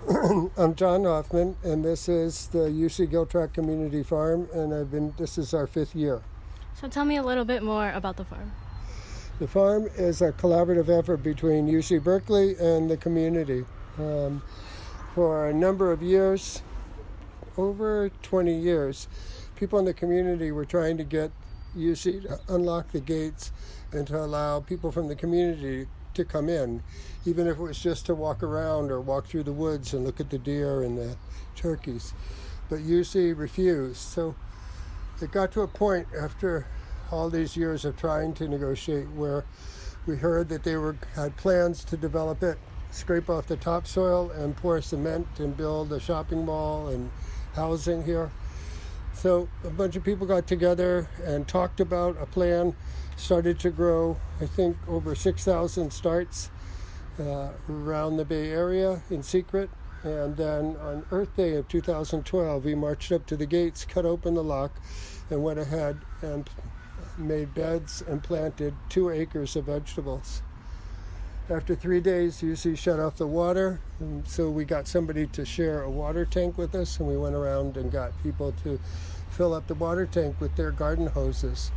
I'm Jon Hoffman, and this is the UC Gill Tract Community Farm, and this is our 5th year. So tell me a little bit more about the farm. The farm is a collaborative effort between UC Berkeley and the community. For a number of years, over 20 years, people in the community were trying to get UC to unlock the gates and to allow people from the community to come in, even if it was just to walk around or walk through the woods and look at the deer and the turkeys. But UC refused. So it got to a point after all these years of trying to negotiate where we heard that they had plans to develop it, scrape off the topsoil and pour cement and build a shopping mall and housing here. So a bunch of people got together and talked about a plan, started to grow, I think, over 6,000 starts around the Bay Area in secret. And then on Earth Day of 2012, we marched up to the gates, cut open the lock, and went ahead and made beds and planted 2 acres of vegetables. After 3 days, UC shut off the water, and so we got somebody to share a water tank with us, and we went around and got people to fill up the water tank with their garden hoses.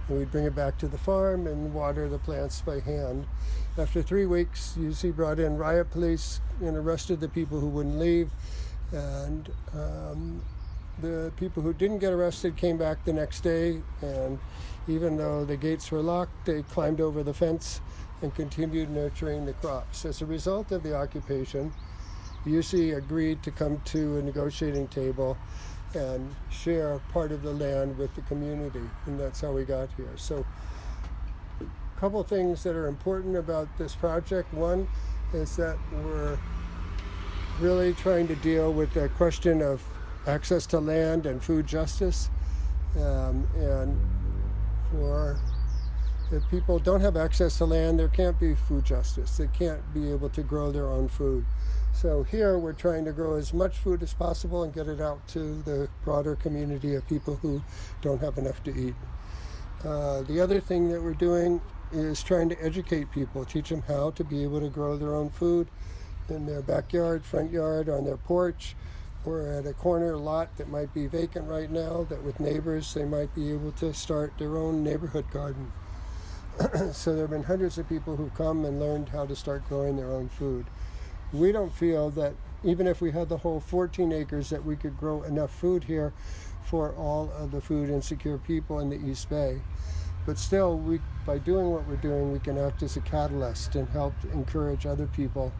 And we'd bring it back to the farm and water the plants by hand. After 3 weeks, UC brought in riot police and arrested the people who wouldn't leave. And the people who didn't get arrested came back the next day, and even though the gates were locked, they climbed over the fence and continued nurturing the crops. As a result of the occupation, UC agreed to come to a negotiating table and share part of the land with the community, and that's how we got here. So a couple things that are important about this project. One is that we're really trying to deal with the question of access to land and food justice, and if people don't have access to land, there can't be food justice. They can't be able to grow their own food. So here we're trying to grow as much food as possible and get it out to the broader community of people who don't have enough to eat. The other thing that we're doing is trying to educate people, teach them how to be able to grow their own food in their backyard, front yard, on their porch, or at a corner lot that might be vacant right now, that with neighbors they might be able to start their own neighborhood garden. So there have been hundreds of people who've come and learned how to start growing their own food. We don't feel that even if we had the whole 14 acres that we could grow enough food here for all of the food insecure people in the East Bay. But still, by doing what we're doing, we can act as a catalyst and help encourage other people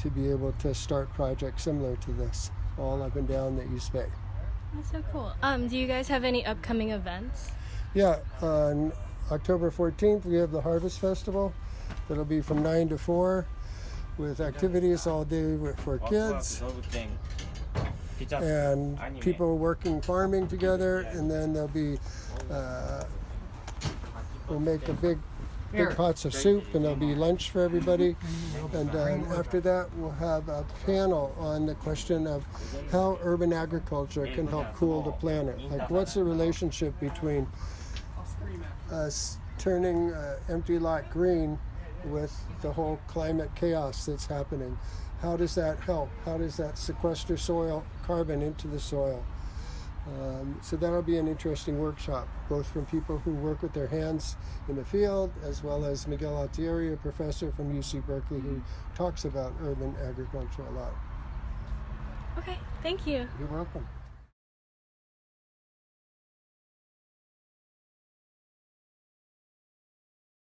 to be able to start projects similar to this all up and down the East Bay. That's so cool. Do you guys have any upcoming events? Yeah, on October 14th, we have the Harvest Festival. That'll be from 9 to 4 with activities all day for kids and people working farming together. And then there'll be, we'll make a big pots of soup, and there'll be lunch for everybody. And then after that, we'll have a panel on the question of how urban agriculture can help cool the planet. Like, what's the relationship between us turning empty lot green with the whole climate chaos that's happening? How does that help? How does that sequester soil carbon into the soil? So that'll be an interesting workshop, both from people who work with their hands in the field, as well as Miguel Altieri, a professor from UC Berkeley, who talks about urban agriculture a lot. Okay, thank you. You're welcome.